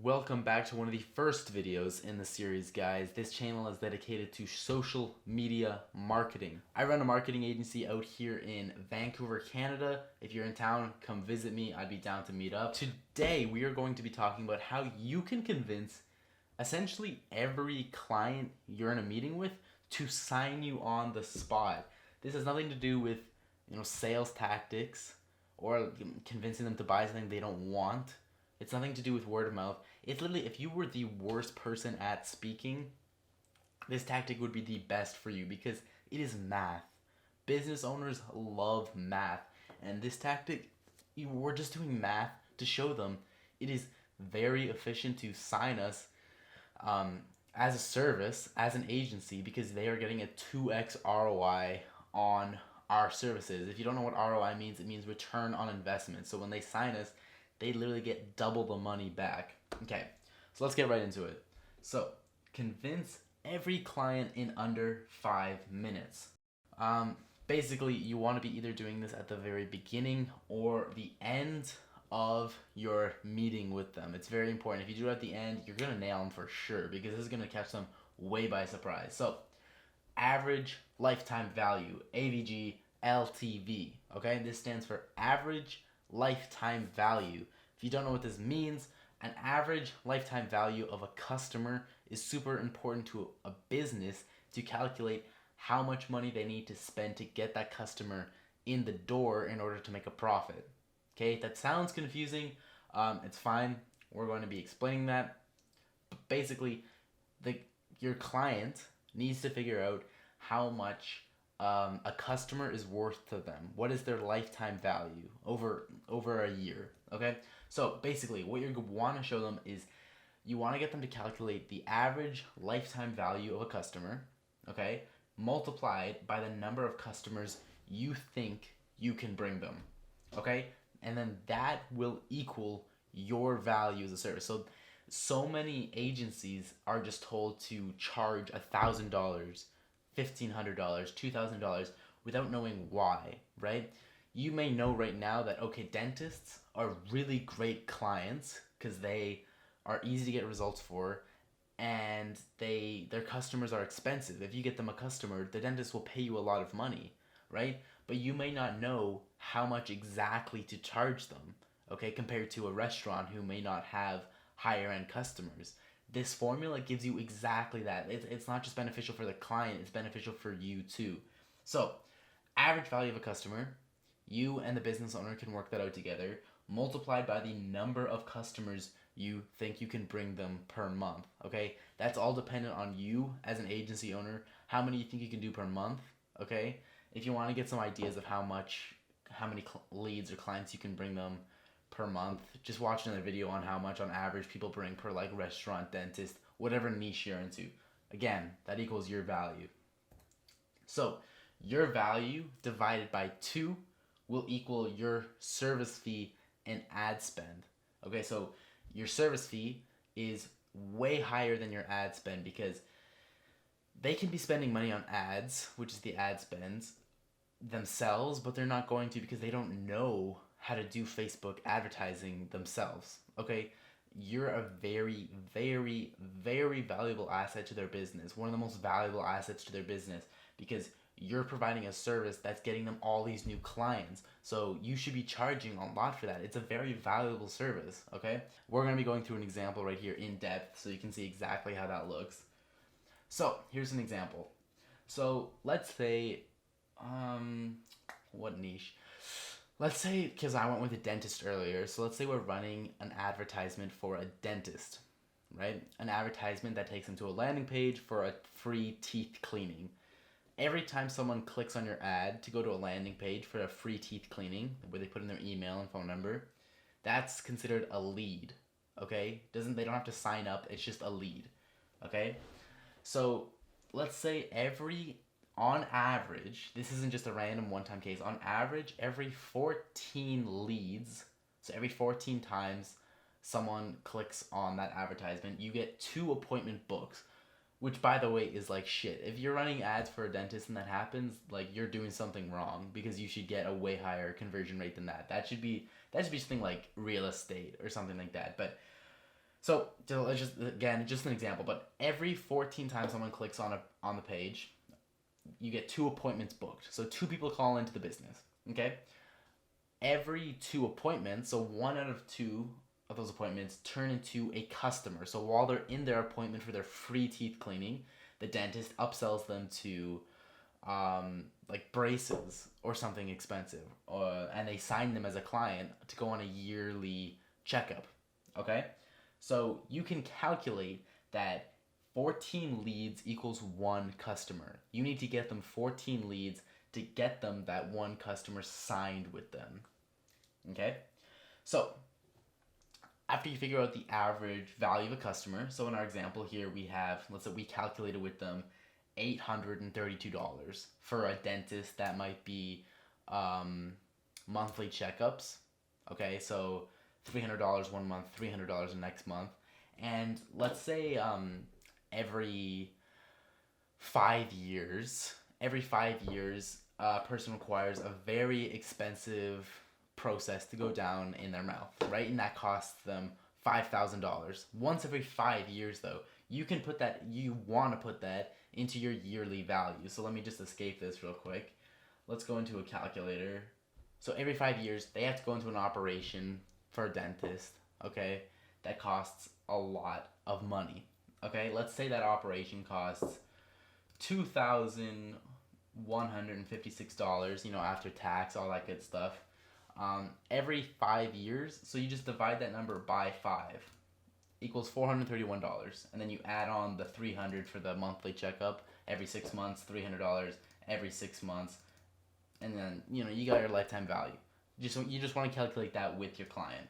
Welcome back to one of the first videos in the series, guys. This channel is dedicated to social media marketing. I run a marketing agency out here in Vancouver, Canada. If you're in town, come visit me. I'd be down to meet up. Today, we are going to be talking about how you can convince essentially every client you're in a meeting with to sign you on the spot. This has nothing to do with, sales tactics or convincing them to buy something they don't want. It's nothing to do with word of mouth. It's literally, if you were the worst person at speaking, this tactic would be the best for you because it is math. Business owners love math. And this tactic, we're just doing math to show them it is very efficient to sign us as a service, as an agency, because they are getting a 2x ROI on our services. If you don't know what ROI means, it means return on investment. So when they sign us, they literally get double the money back. Okay, so let's get right into it. So, convince every client in under 5 minutes. Basically, you want to be either doing this at the very beginning or the end of your meeting with them. It's very important. If you do it at the end, you're going to nail them for sure because this is going to catch them way by surprise. So, average lifetime value, AVG, LTV. Okay, this stands for average lifetime value. If you don't know what this means, an average lifetime value of a customer is super important to a business to calculate how much money they need to spend to get that customer in the door in order to make a profit. Okay, that sounds confusing. It's fine. We're going to be explaining that. But basically, your client needs to figure out how much a customer is worth to them. What is their lifetime value over a year? Okay, so basically what you want to show them is you want to get them to calculate the average lifetime value of a customer, okay, multiplied by the number of customers you think you can bring them, okay, and then that will equal your value as a service. So many agencies are just told to charge $1,000, $1,500, $2,000 without knowing why, right? You may know right now that, okay, dentists are really great clients because they are easy to get results for and their customers are expensive. If you get them a customer, the dentist will pay you a lot of money, right? But you may not know how much exactly to charge them, okay, compared to a restaurant who may not have higher end customers. This formula gives you exactly that. It's not just beneficial for the client, it's beneficial for you too. So, average value of a customer, you and the business owner can work that out together, multiplied by the number of customers you think you can bring them per month, okay? That's all dependent on you as an agency owner, how many you think you can do per month, okay? If you want to get some ideas of how many leads or clients you can bring them per month, just watch another video on how much on average people bring per restaurant, dentist, whatever niche you're into. Again, that equals your value. So your value divided by 2 will equal your service fee and ad spend. Okay, so your service fee is way higher than your ad spend because they can be spending money on ads, which is the ad spends, themselves, but they're not going to because they don't know how to do Facebook advertising themselves. Okay, you're a very, very, very valuable asset to their business. One of the most valuable assets to their business because you're providing a service that's getting them all these new clients. So you should be charging a lot for that. It's a very valuable service, okay? We're going to be going through an example right here in depth so you can see exactly how that looks. So here's an example. So let's say, what niche? Let's say, because I went with a dentist earlier, so let's say we're running an advertisement for a dentist, right? An advertisement that takes them to a landing page for a free teeth cleaning. Every time someone clicks on your ad to go to a landing page for a free teeth cleaning, where they put in their email and phone number, that's considered a lead, okay? They don't have to sign up, it's just a lead, okay? So let's say on average, this isn't just a random one-time case, on average, every 14 leads, so every 14 times someone clicks on that advertisement, you get 2 appointment books, which by the way is like shit. If you're running ads for a dentist and that happens, you're doing something wrong because you should get a way higher conversion rate than that. That should be something like real estate or something like that. But So let's just again, just an example, but every 14 times someone clicks on the page, you get 2 appointments booked. So 2 people call into the business. Okay. Every 2 appointments, so 1 out of 2 of those appointments turn into a customer. So while they're in their appointment for their free teeth cleaning, the dentist upsells them to like braces or something expensive, and they sign them as a client to go on a yearly checkup. Okay, so you can calculate that 14 leads equals 1 customer. You need to get them 14 leads to get them that 1 customer signed with them. Okay, so after you figure out the average value of a customer, so in our example here we have, let's say we calculated with them $832 for a dentist. That might be monthly checkups. Okay, so $300 one month, $300 the next month, and let's say every 5 years, a person requires a very expensive process to go down in their mouth, right? And that costs them $5,000. Once every 5 years, though, you want to put that into your yearly value. So let me just escape this real quick. Let's go into a calculator. So every 5 years, they have to go into an operation for a dentist, okay? That costs a lot of money, okay? Let's say that operation costs $2,156, after tax, all that good stuff. Every 5 years, so you just divide that number by 5, equals $431, and then you add on the $300 for the monthly checkup every 6 months, $300 every 6 months, and then you got your lifetime value. You just want to calculate that with your client.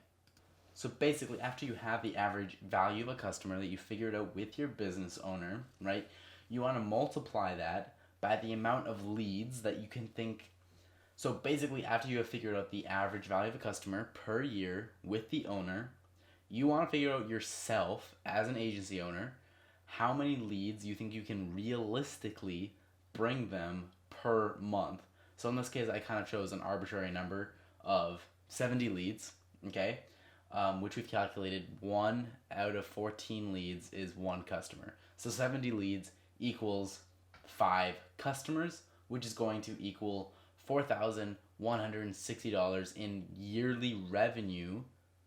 So basically, after you have the average value of a customer that you figured out with your business owner, right, you want to multiply that by the amount of leads that you can think. So basically, after you have figured out the average value of a customer per year with the owner, you want to figure out yourself as an agency owner how many leads you think you can realistically bring them per month. So in this case, I kind of chose an arbitrary number of 70 leads, okay, which we've calculated 1 out of 14 leads is 1 customer. So 70 leads equals 5 customers, which is going to equal $4,160 in yearly revenue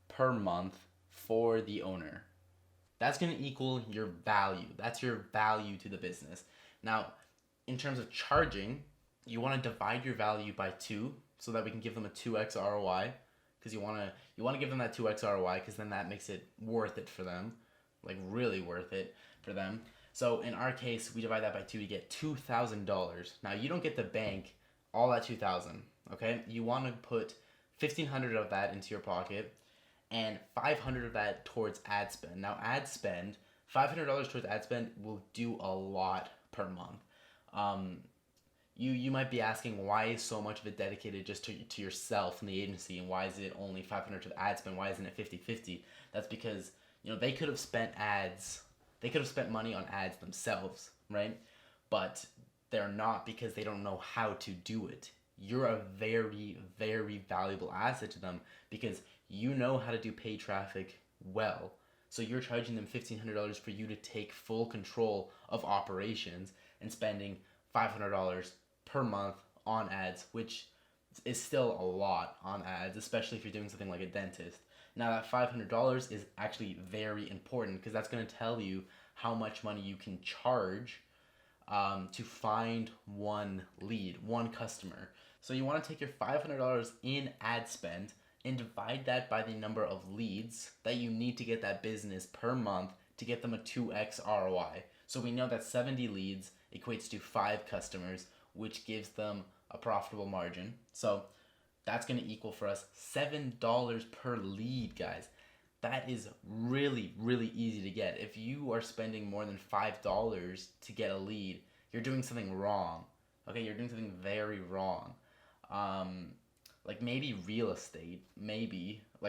per month for the owner. That's going to equal your value. That's your value to the business. Now, in terms of charging, you want to divide your value by 2 so that we can give them a 2x ROI, because you want to give them that 2x ROI, because then that makes it worth it for them, like really worth it for them. So in our case, we divide that by 2 to get $2,000. Now, you don't get the bank all that $2,000, okay? You want to put $1,500 of that into your pocket and $500 of that towards ad spend. Now, $500 towards ad spend will do a lot per month. You might be asking, why is so much of it dedicated just to yourself and the agency, and why is it only $500 to the ad spend? Why isn't it 50-50? That's because they could have spent money on ads themselves, right? But they're not, because they don't know how to do it. You're a very, very valuable asset to them because you know how to do paid traffic well. So you're charging them $1,500 for you to take full control of operations and spending $500 per month on ads, which is still a lot on ads, especially if you're doing something like a dentist. Now, that $500 is actually very important because that's going to tell you how much money you can charge to find 1 lead, 1 customer. So you want to take your $500 in ad spend and divide that by the number of leads that you need to get that business per month to get them a 2x ROI. So we know that 70 leads equates to 5 customers, which gives them a profitable margin. So that's going to equal for us $7 per lead, guys. That is really, really easy to get. If you are spending more than $5 to get a lead, you're doing something wrong. Okay, you're doing something very wrong. Like maybe real estate,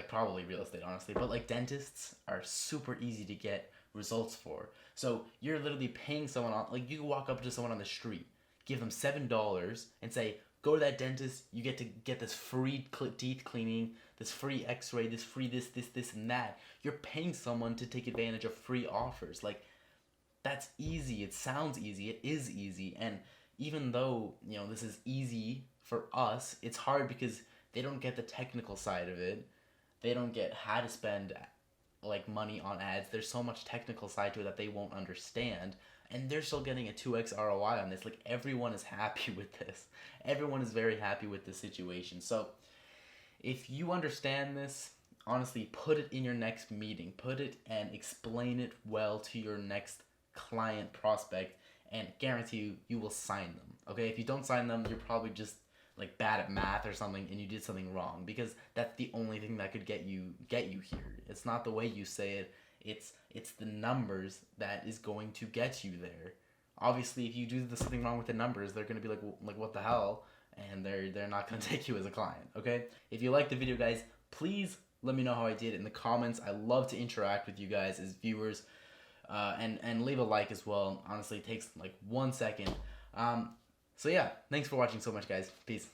probably real estate, honestly, but like dentists are super easy to get results for. So you're literally paying someone on, like you walk up to someone on the street, give them $7 and say, Go to that dentist, you get to get this free teeth cleaning, this free x-ray, this free this, and that. You're paying someone to take advantage of free offers. Like, that's easy. It sounds easy. It is easy. And even though, this is easy for us, it's hard because they don't get the technical side of it. They don't get how to spend like money on ads. There's so much technical side to it that they won't understand, and they're still getting a 2x ROI on this. Like, everyone is happy with this. Everyone is very happy with this situation. So if you understand this, honestly, put it in your next meeting. Put it and explain it well to your next client prospect, and guarantee you will sign them. Okay, if you don't sign them, you're probably just like bad at math or something, and you did something wrong, because that's the only thing that could get you here. It's not the way you say it. It's the numbers that is going to get you there. Obviously, if you do something wrong with the numbers, they're gonna be like what the hell, and they're not gonna take you as a client. Okay. If you liked the video, guys, please let me know how I did in the comments. I love to interact with you guys as viewers, and leave a like as well. Honestly, it takes like 1 second. So yeah, thanks for watching so much, guys. Peace.